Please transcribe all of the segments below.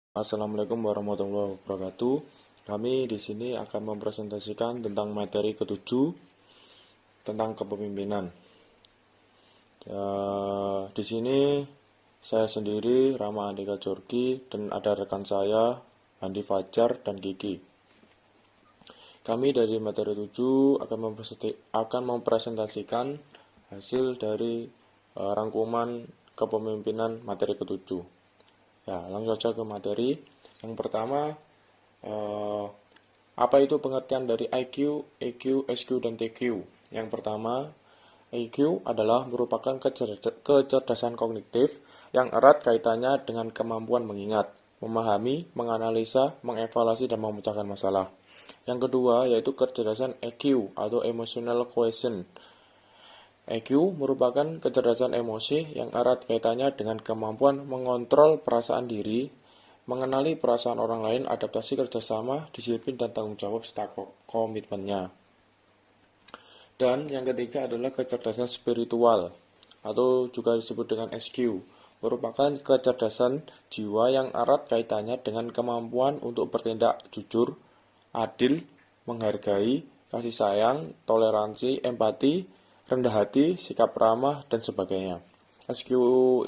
Assalamualaikum warahmatullahi wabarakatuh. Kami di sini akan mempresentasikan tentang materi ketujuh tentang kepemimpinan. Di sini saya sendiri Rama Andika Jorgi dan ada rekan saya Andi Fajar dan Kiki. Kami dari materi 7 akan mempresentasikan hasil dari rangkuman kepemimpinan materi ketujuh. Ya, langsung saja ke materi. Yang pertama, apa itu pengertian dari IQ, EQ, SQ, dan TQ? Yang pertama, IQ adalah merupakan kecerdasan kognitif yang erat kaitannya dengan kemampuan mengingat, memahami, menganalisa, mengevaluasi, dan memecahkan masalah. Yang kedua, yaitu kecerdasan EQ atau Emotional Quotient. EQ merupakan kecerdasan emosi yang erat kaitannya dengan kemampuan mengontrol perasaan diri, mengenali perasaan orang lain, adaptasi kerjasama, disiplin, dan tanggung jawab serta komitmennya. Dan yang ketiga adalah kecerdasan spiritual atau juga disebut dengan SQ, merupakan kecerdasan jiwa yang erat kaitannya dengan kemampuan untuk bertindak jujur, adil, menghargai, kasih sayang, toleransi, empati, rendah hati, sikap ramah, dan sebagainya. SQ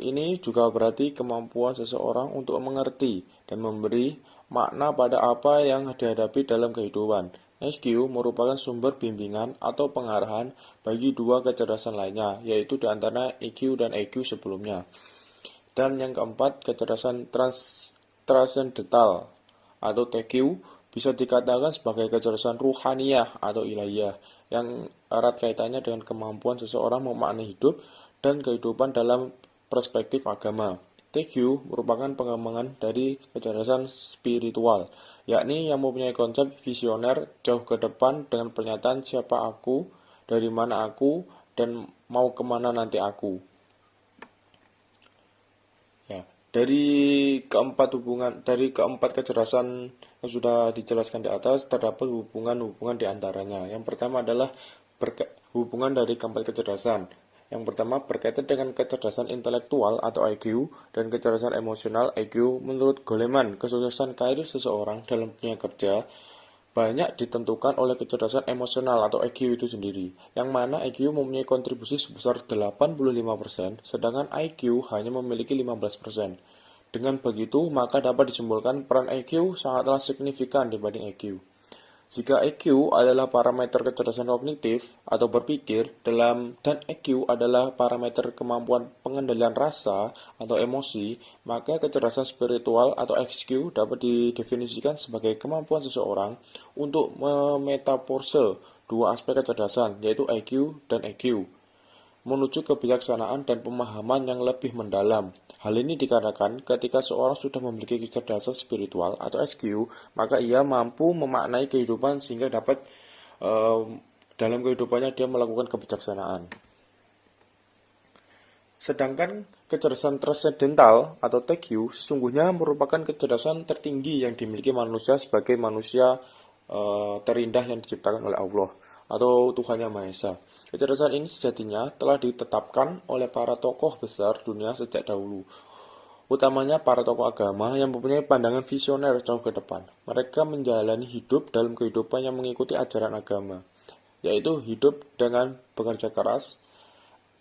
ini juga berarti kemampuan seseorang untuk mengerti dan memberi makna pada apa yang dihadapi dalam kehidupan. SQ merupakan sumber bimbingan atau pengarahan bagi dua kecerdasan lainnya, yaitu di antara EQ dan EQ sebelumnya. Dan yang keempat, kecerdasan transcendental atau TQ bisa dikatakan sebagai kecerdasan ruhaniyah atau ilahiyah yang erat kaitannya dengan kemampuan seseorang memaknai hidup dan kehidupan dalam perspektif agama. TQ merupakan pengembangan dari kecerdasan spiritual, yakni yang mempunyai konsep visioner jauh ke depan dengan pernyataan siapa aku, dari mana aku, dan mau kemana nanti aku. Ya, dari keempat kecerdasan yang sudah dijelaskan di atas terdapat hubungan-hubungan di antaranya. Yang pertama adalah hubungan dari keempat kecerdasan. Yang pertama berkaitan dengan kecerdasan intelektual atau IQ dan kecerdasan emosional EQ. Menurut Goleman, kesuksesan karir seseorang dalam dunia kerja banyak ditentukan oleh kecerdasan emosional atau EQ itu sendiri, yang mana EQ mempunyai kontribusi sebesar 85%, sedangkan IQ hanya memiliki 15%. Dengan begitu, maka dapat disimpulkan peran EQ sangatlah signifikan dibanding EQ. Jika EQ adalah parameter kecerdasan kognitif atau berpikir dan EQ adalah parameter kemampuan pengendalian rasa atau emosi, maka kecerdasan spiritual atau XQ dapat didefinisikan sebagai kemampuan seseorang untuk memetapose dua aspek kecerdasan, yaitu IQ dan EQ, menuju kebijaksanaan dan pemahaman yang lebih mendalam. Hal ini dikarenakan ketika seorang sudah memiliki kecerdasan spiritual atau SQ, maka ia mampu memaknai kehidupan sehingga dapat dalam kehidupannya dia melakukan kebijaksanaan. Sedangkan kecerdasan transcendental atau TQ sesungguhnya merupakan kecerdasan tertinggi yang dimiliki manusia sebagai manusia terindah yang diciptakan oleh Allah atau Tuhan Yang Maha Esa. Kecerdasan ini sejatinya telah ditetapkan oleh para tokoh besar dunia sejak dahulu, utamanya para tokoh agama yang mempunyai pandangan visioner jauh ke depan. Mereka menjalani hidup dalam kehidupan yang mengikuti ajaran agama, yaitu hidup dengan bekerja keras,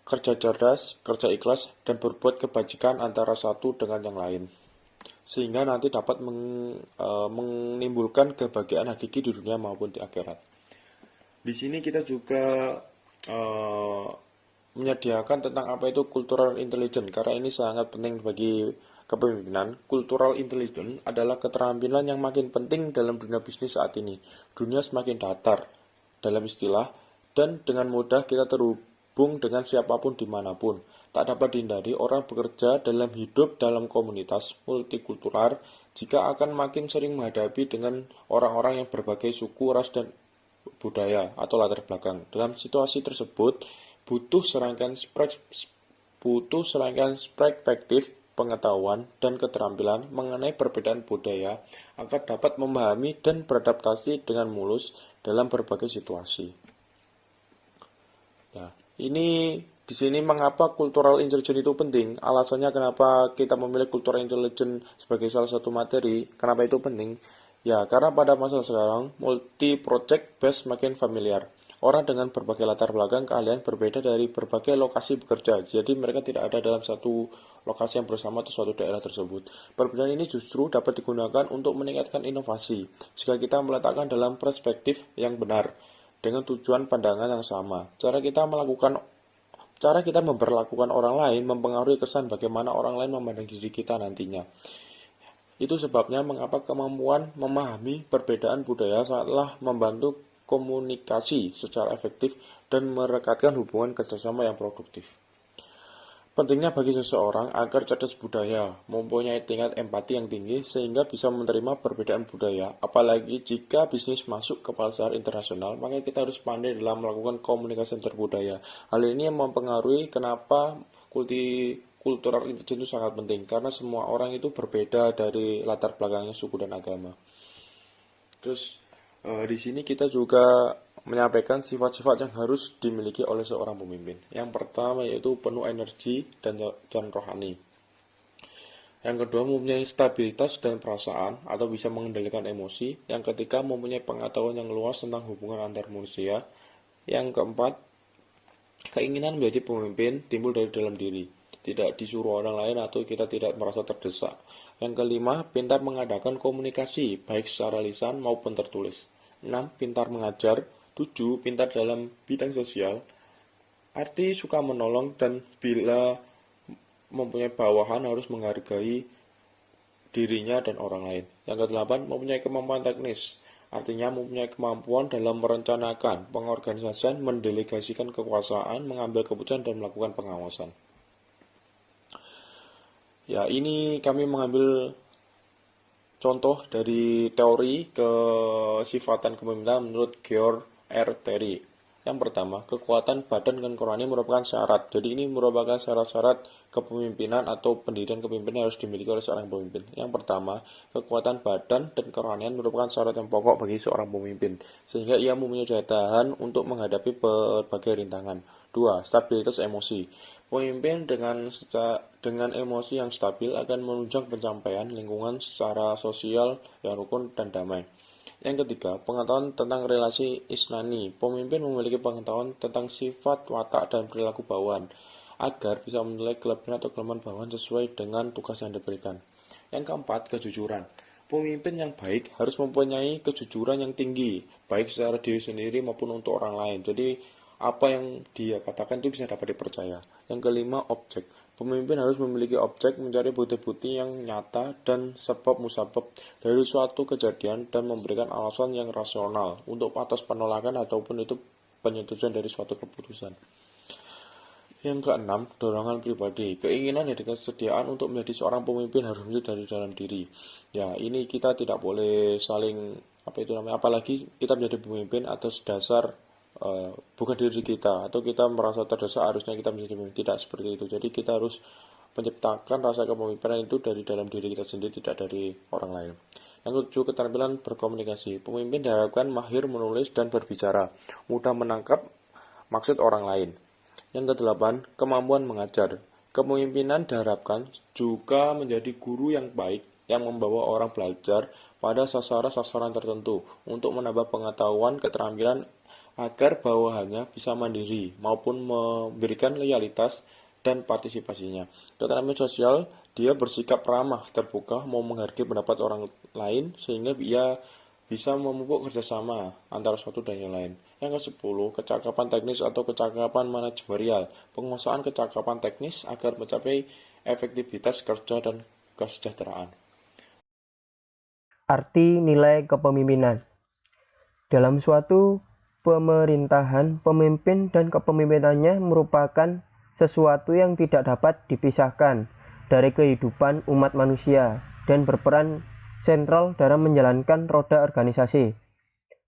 kerja cerdas, kerja ikhlas, dan berbuat kebajikan antara satu dengan yang lain, sehingga nanti dapat menimbulkan kebahagiaan hakiki di dunia maupun di akhirat. Di sini kita juga menyediakan tentang apa itu cultural intelligence, karena ini sangat penting bagi kepemimpinan. Cultural intelligence adalah keterampilan yang makin penting dalam dunia bisnis saat ini. Dunia semakin datar dalam istilah, dan dengan mudah kita terhubung dengan siapapun dimanapun. Tak dapat dihindari orang bekerja dalam hidup dalam komunitas multikultural jika akan makin sering menghadapi dengan orang-orang yang berbagai suku, ras, dan budaya atau latar belakang. Dalam situasi tersebut, butuh serangkaian perspektif, pengetahuan, dan keterampilan mengenai perbedaan budaya agar dapat memahami dan beradaptasi dengan mulus dalam berbagai situasi. Nah, ini Di sini mengapa cultural intelligence itu penting? Alasannya kenapa kita memilih cultural intelligence sebagai salah satu materi, kenapa itu penting? Ya, karena pada masa sekarang, multi project based makin familiar. Orang dengan berbagai latar belakang keahlian berbeda dari berbagai lokasi bekerja, jadi mereka tidak ada dalam satu lokasi yang bersama atau suatu daerah tersebut. Perbedaan ini justru dapat digunakan untuk meningkatkan inovasi, jika kita meletakkan dalam perspektif yang benar, dengan tujuan pandangan yang sama. Cara kita memperlakukan orang lain mempengaruhi kesan bagaimana orang lain memandang diri kita nantinya. Itu sebabnya mengapa kemampuan memahami perbedaan budaya sangatlah membantu komunikasi secara efektif dan merekatkan hubungan kerjasama yang produktif. Pentingnya bagi seseorang agar cerdas budaya, mempunyai tingkat empati yang tinggi sehingga bisa menerima perbedaan budaya, apalagi jika bisnis masuk ke pasar internasional, maka kita harus pandai dalam melakukan komunikasi antar budaya. Hal ini yang mempengaruhi kenapa cultural intelligence itu sangat penting, karena semua orang itu berbeda dari latar belakangnya, suku dan agama. Terus di sini kita juga menyampaikan sifat-sifat yang harus dimiliki oleh seorang pemimpin. Yang pertama yaitu penuh energi dan rohani. Yang kedua mempunyai stabilitas dan perasaan atau bisa mengendalikan emosi. Yang ketiga mempunyai pengetahuan yang luas tentang hubungan antar manusia. Yang keempat, keinginan menjadi pemimpin timbul dari dalam diri, tidak disuruh orang lain atau kita tidak merasa terdesak. Yang kelima, pintar mengadakan komunikasi baik secara lisan maupun tertulis. 6. Pintar mengajar. 7. Pintar dalam bidang sosial, arti suka menolong dan bila mempunyai bawahan harus menghargai dirinya dan orang lain. Yang kedelapan, mempunyai kemampuan teknis, artinya mempunyai kemampuan dalam merencanakan, pengorganisasian, mendelegasikan kekuasaan, mengambil keputusan dan melakukan pengawasan. Ya, ini kami mengambil contoh dari teori kesifatan kepemimpinan menurut George R. Terry. Yang pertama, kekuatan badan dan rohani merupakan syarat. Jadi ini merupakan syarat-syarat kepemimpinan atau pendirian kepemimpinan yang harus dimiliki oleh seorang pemimpin. Yang pertama, kekuatan badan dan kerohanian merupakan syarat yang pokok bagi seorang pemimpin, sehingga ia mempunyai daya tahan untuk menghadapi berbagai rintangan. 2. Stabilitas emosi. Pemimpin dengan emosi yang stabil akan menunjang pencapaian lingkungan secara sosial yang rukun dan damai. Yang ketiga, pengetahuan tentang relasi isnani. Pemimpin memiliki pengetahuan tentang sifat, watak, dan perilaku bawahan agar bisa menilai kelebihan atau kelemahan bawahan sesuai dengan tugas yang diberikan. Yang keempat, kejujuran. Pemimpin yang baik harus mempunyai kejujuran yang tinggi, baik secara diri sendiri maupun untuk orang lain. Jadi, apa yang dia katakan itu bisa dapat dipercaya. Yang kelima, objek. Pemimpin harus memiliki objek, mencari bukti-bukti yang nyata dan sebab-musabab dari suatu kejadian dan memberikan alasan yang rasional untuk atas penolakan ataupun itu penyetujuan dari suatu keputusan. Yang keenam, dorongan pribadi. Keinginan dan kesediaan untuk menjadi seorang pemimpin harus muncul dari dalam diri. Ya, ini kita tidak boleh saling apalagi kita menjadi pemimpin atas dasar bukan diri kita atau kita merasa terdesak harusnya kita menjadi pemimpin, tidak seperti itu. Jadi kita harus menciptakan rasa kepemimpinan itu dari dalam diri kita sendiri, tidak dari orang lain. Yang ketujuh, keterampilan berkomunikasi. Pemimpin diharapkan mahir menulis dan berbicara, mudah menangkap maksud orang lain. Yang kedelapan, kemampuan mengajar. Kepemimpinan diharapkan juga menjadi guru yang baik yang membawa orang belajar pada sasaran-sasaran tertentu untuk menambah pengetahuan, keterampilan agar bawahannya bisa mandiri maupun memberikan loyalitas dan partisipasinya. Keterampilan sosial, dia bersikap ramah, terbuka, mau menghargai pendapat orang lain sehingga ia bisa memupuk kerjasama antara suatu dan yang lain. Yang ke-10, kecakapan teknis atau kecakapan manajerial. Penguasaan kecakapan teknis agar mencapai efektivitas kerja dan kesejahteraan. Arti nilai kepemimpinan. Dalam suatu pemerintahan, pemimpin dan kepemimpinannya merupakan sesuatu yang tidak dapat dipisahkan dari kehidupan umat manusia dan berperan sentral dalam menjalankan roda organisasi.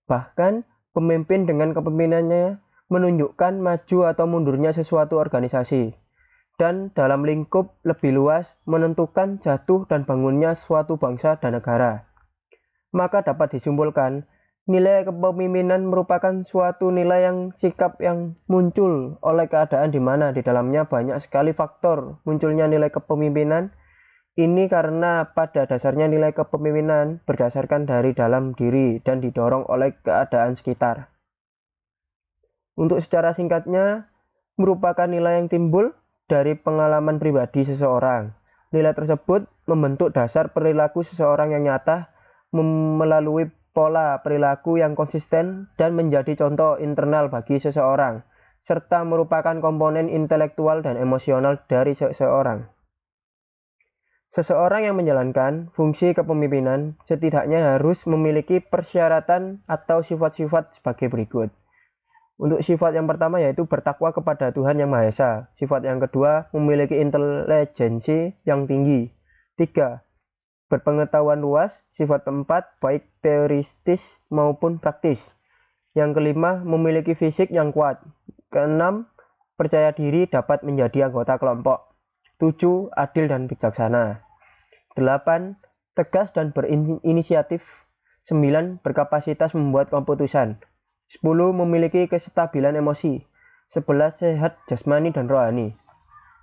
Bahkan, pemimpin dengan kepemimpinannya menunjukkan maju atau mundurnya sesuatu organisasi, dan dalam lingkup lebih luas menentukan jatuh dan bangunnya suatu bangsa dan negara. Maka dapat disimpulkan Nilai kepemimpinan merupakan suatu nilai sikap yang muncul oleh keadaan di mana di dalamnya banyak sekali faktor munculnya nilai kepemimpinan. Ini karena pada dasarnya nilai kepemimpinan berdasarkan dari dalam diri dan didorong oleh keadaan sekitar. Untuk secara singkatnya, merupakan nilai yang timbul dari pengalaman pribadi seseorang. Nilai tersebut membentuk dasar perilaku seseorang yang nyata melalui pola perilaku yang konsisten dan menjadi contoh internal bagi seseorang, serta merupakan komponen intelektual dan emosional dari seseorang. Seseorang yang menjalankan fungsi kepemimpinan setidaknya harus memiliki persyaratan atau sifat-sifat sebagai berikut. Untuk sifat yang pertama yaitu bertakwa kepada Tuhan Yang Maha Esa. Sifat yang kedua, memiliki intelijensi yang tinggi. 3. Berpengetahuan luas. Sifat keempat, baik teoristis maupun praktis. Yang kelima, memiliki fisik yang kuat. Keenam, percaya diri dapat menjadi anggota kelompok. 7. Adil dan bijaksana. 8. Tegas dan berinisiatif. 9. Berkapasitas membuat keputusan. 10. Memiliki kestabilan emosi. 11. Sehat jasmani dan rohani.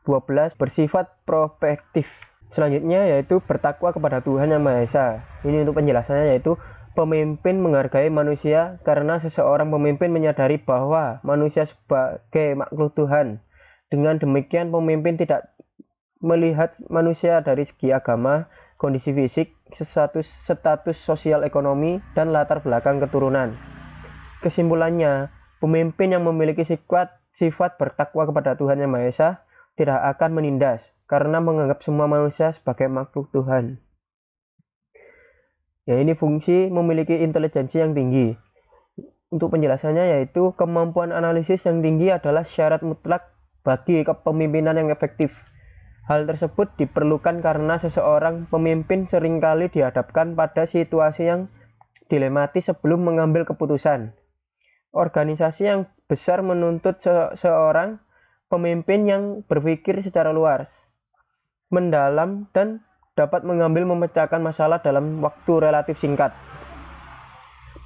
12. Bersifat prospektif. Selanjutnya yaitu bertakwa kepada Tuhan Yang Maha Esa. Ini untuk penjelasannya yaitu pemimpin menghargai manusia karena seseorang pemimpin menyadari bahwa manusia sebagai makhluk Tuhan. Dengan demikian pemimpin tidak melihat manusia dari segi agama, kondisi fisik, status sosial ekonomi, dan latar belakang keturunan. Kesimpulannya, pemimpin yang memiliki sifat bertakwa kepada Tuhan Yang Maha Esa tidak akan menindas karena menganggap semua manusia sebagai makhluk Tuhan. Ya, ini fungsi memiliki intelijensi yang tinggi. Untuk penjelasannya yaitu kemampuan analisis yang tinggi adalah syarat mutlak bagi kepemimpinan yang efektif. Hal tersebut diperlukan karena seseorang pemimpin seringkali dihadapkan pada situasi yang dilematis sebelum mengambil keputusan. Organisasi yang besar menuntut seorang pemimpin yang berpikir secara luas, mendalam, dan dapat memecahkan masalah dalam waktu relatif singkat.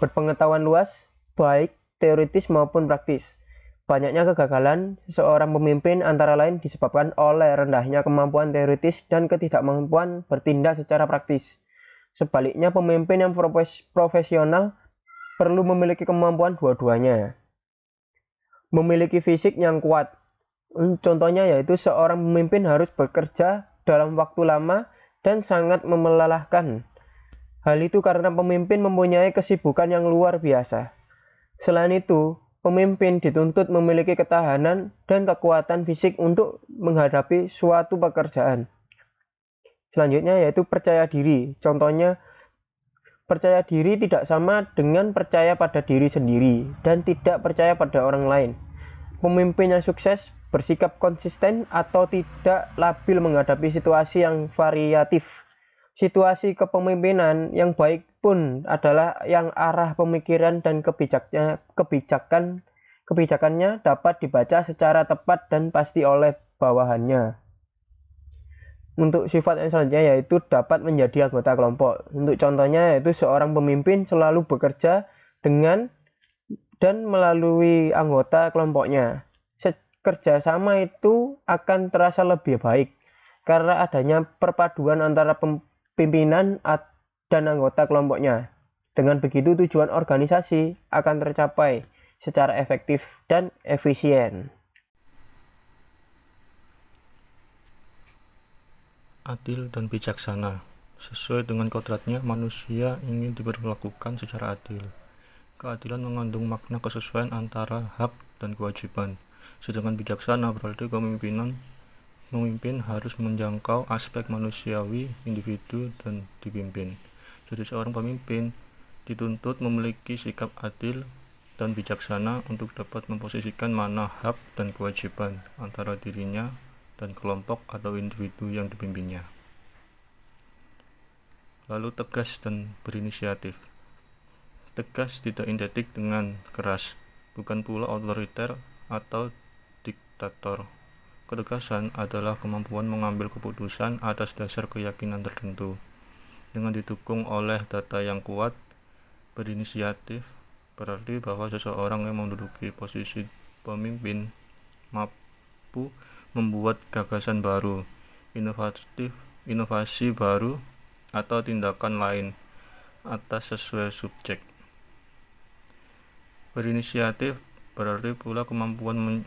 Berpengetahuan luas, baik teoritis maupun praktis. Banyaknya kegagalan seorang pemimpin antara lain disebabkan oleh rendahnya kemampuan teoritis dan ketidakmampuan bertindak secara praktis. Sebaliknya, pemimpin yang profesional perlu memiliki kemampuan dua-duanya. Memiliki fisik yang kuat. Contohnya yaitu seorang pemimpin harus bekerja dalam waktu lama dan sangat melelahkan. Hal itu karena pemimpin mempunyai kesibukan yang luar biasa. Selain itu, pemimpin dituntut memiliki ketahanan dan kekuatan fisik untuk menghadapi suatu pekerjaan. Selanjutnya yaitu percaya diri. Contohnya, percaya diri tidak sama dengan percaya pada diri sendiri dan tidak percaya pada orang lain. Pemimpin yang sukses bersikap konsisten atau tidak labil menghadapi situasi yang variatif. Situasi kepemimpinan yang baik pun adalah yang arah pemikiran dan kebijakannya dapat dibaca secara tepat dan pasti oleh bawahannya. Untuk sifat yang selanjutnya yaitu dapat menjadi anggota kelompok. Untuk contohnya yaitu seorang pemimpin selalu bekerja dengan dan melalui anggota kelompoknya. Kerjasama itu akan terasa lebih baik karena adanya perpaduan antara pimpinan dan anggota kelompoknya. Dengan begitu tujuan organisasi akan tercapai secara efektif dan efisien. Adil dan bijaksana. Sesuai dengan kodratnya, manusia ingin diperlakukan secara adil. Keadilan mengandung makna kesesuaian antara hak dan kewajiban. Sedangkan bijaksana berarti memimpin harus menjangkau aspek manusiawi individu dan dipimpin. Jadi seorang pemimpin dituntut memiliki sikap adil dan bijaksana untuk dapat memposisikan mana hak dan kewajiban antara dirinya dan kelompok atau individu yang dipimpinnya. Lalu tegas dan berinisiatif. Tegas tidak identik dengan keras, bukan pula otoriter atau diktator. Ketegasan adalah kemampuan mengambil keputusan atas dasar keyakinan tertentu, dengan didukung oleh data yang kuat Berinisiatif berarti bahwa seseorang yang menduduki posisi pemimpin mampu membuat gagasan baru, inovasi baru, atau tindakan lain atas sesuai subjek. Berinisiatif berarti pula kemampuan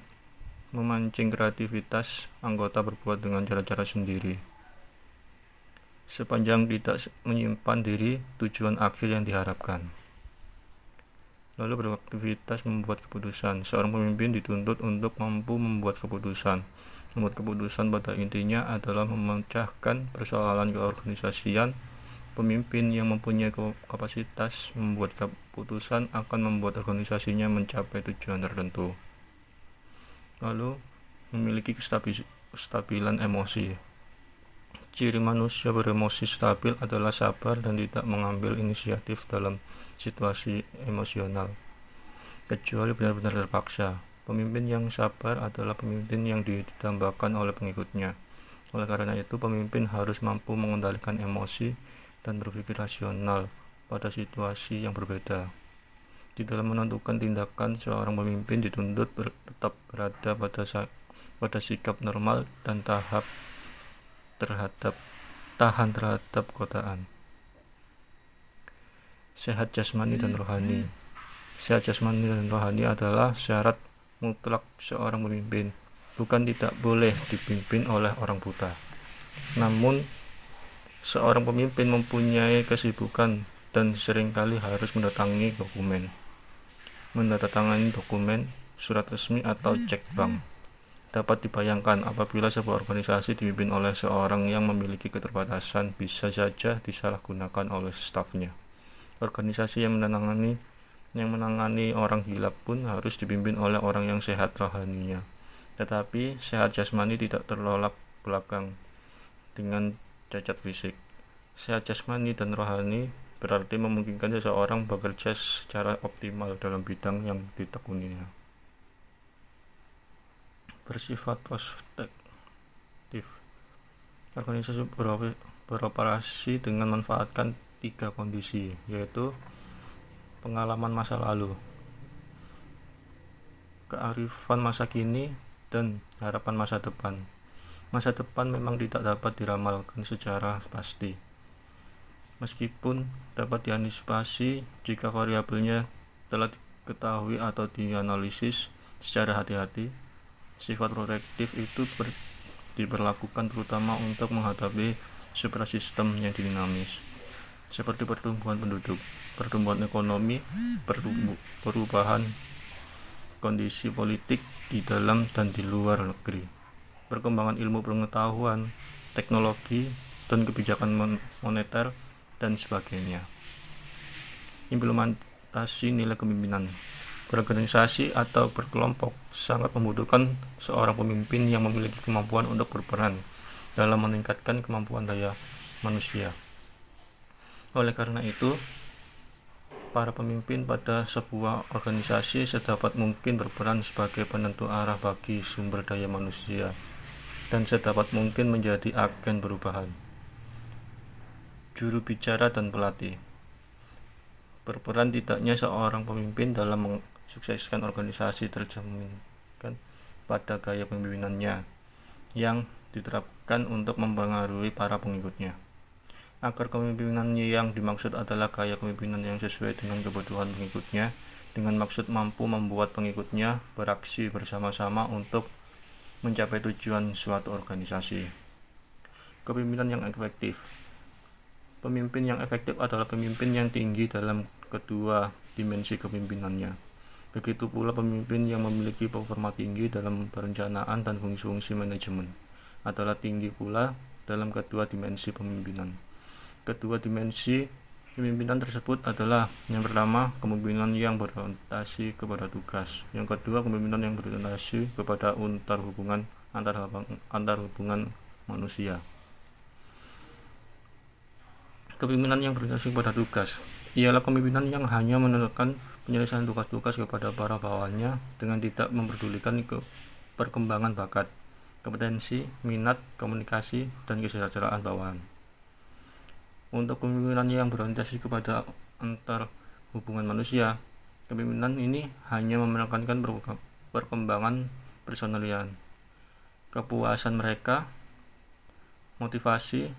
memancing kreativitas anggota berbuat dengan cara-cara sendiri, sepanjang tidak menyimpan diri tujuan akhir yang diharapkan. Lalu beraktivitas membuat keputusan. Seorang pemimpin dituntut untuk mampu membuat keputusan. Membuat keputusan pada intinya adalah memecahkan persoalan keorganisasian. Pemimpin yang mempunyai kapasitas membuat keputusan akan membuat organisasinya mencapai tujuan tertentu. Lalu memiliki kestabilan emosi. Ciri manusia beremosi stabil adalah sabar dan tidak mengambil inisiatif dalam situasi emosional, kecuali benar-benar terpaksa. Pemimpin yang sabar adalah pemimpin yang ditambahkan oleh pengikutnya. Oleh karena itu, pemimpin harus mampu mengendalikan emosi dan berpikir rasional pada situasi yang berbeda. Di dalam menentukan tindakan, seorang pemimpin dituntut tetap berada pada sikap normal dan tahan terhadap godaan. Sehat jasmani dan rohani. Sehat jasmani dan rohani adalah syarat mutlak seorang pemimpin. Bukan tidak boleh dipimpin oleh orang buta. Namun, seorang pemimpin mempunyai kesibukan dan seringkali harus mendatangi dokumen, surat resmi atau cek bank. Dapat dibayangkan apabila sebuah organisasi dipimpin oleh seorang yang memiliki keterbatasan bisa saja disalahgunakan oleh stafnya. Organisasi yang menangani orang gila pun harus dipimpin oleh orang yang sehat rohaninya. Tetapi sehat jasmani tidak tertolak belakang dengan cacat fisik. Sehat jasmani dan rohani berarti memungkinkan seseorang bekerja secara optimal dalam bidang yang ditekuninya. Bersifat prospektif. Organisasi beroperasi dengan memanfaatkan 3 kondisi, yaitu pengalaman masa lalu, kearifan masa kini, dan harapan masa depan. Masa depan memang tidak dapat diramalkan secara pasti, meskipun dapat diantisipasi jika variabelnya telah diketahui atau dianalisis secara hati-hati. Sifat prospektif itu diberlakukan terutama untuk menghadapi suprasistem yang dinamis, seperti pertumbuhan penduduk, pertumbuhan ekonomi, perubahan kondisi politik di dalam dan di luar negeri, perkembangan ilmu pengetahuan, teknologi, dan kebijakan moneter, dan sebagainya. Implementasi nilai kepemimpinan. Berorganisasi atau berkelompok sangat membutuhkan seorang pemimpin yang memiliki kemampuan untuk berperan dalam meningkatkan kemampuan daya manusia. Oleh karena itu, para pemimpin pada sebuah organisasi sedapat mungkin berperan sebagai penentu arah bagi sumber daya manusia dan sedapat mungkin menjadi agen perubahan, juru bicara dan pelatih. Berperan tidaknya seorang pemimpin dalam mensukseskan organisasi tercerminkan pada gaya kepemimpinannya yang diterapkan untuk mempengaruhi para pengikutnya. Agar kepemimpinan yang dimaksud adalah gaya kepemimpinan yang sesuai dengan kebutuhan pengikutnya, dengan maksud mampu membuat pengikutnya beraksi bersama-sama untuk mencapai tujuan suatu organisasi. Kepemimpinan yang efektif. Pemimpin yang efektif adalah pemimpin yang tinggi dalam kedua dimensi kepemimpinannya. Begitu pula pemimpin yang memiliki performa tinggi dalam perencanaan dan fungsi-fungsi manajemen adalah tinggi pula dalam kedua dimensi pemimpinan. Kedua dimensi pemimpinan tersebut adalah: yang pertama, kepemimpinan yang berorientasi kepada tugas; yang kedua, kepemimpinan yang berorientasi kepada antar hubungan manusia. Kepemimpinan yang berorientasi kepada tugas ialah kepemimpinan yang hanya menekankan penyelesaian tugas-tugas kepada para bawahannya dengan tidak memperdulikan perkembangan bakat, kompetensi, minat, komunikasi, dan kesejahteraan bawahan. Untuk kepemimpinan yang berorientasi kepada antar hubungan manusia. Kepemimpinan ini hanya menekankan perkembangan personalian, kepuasan mereka, motivasi,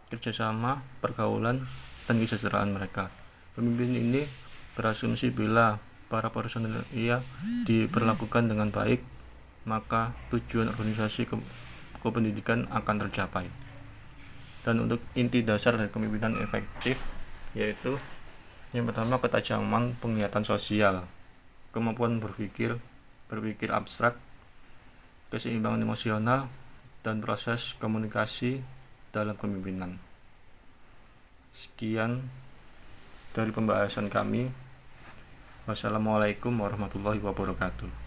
kerjasama, pergaulan, dan kesejahteraan mereka. Pemimpin ini berasumsi bila para personalia diperlakukan dengan baik, maka tujuan organisasi kependidikan akan tercapai. Dan untuk inti dasar dari kepemimpinan efektif yaitu yang pertama, ketajaman penglihatan sosial, kemampuan berpikir abstrak, keseimbangan emosional, dan proses komunikasi dalam kepemimpinan. Sekian dari pembahasan kami. Wassalamualaikum warahmatullahi wabarakatuh.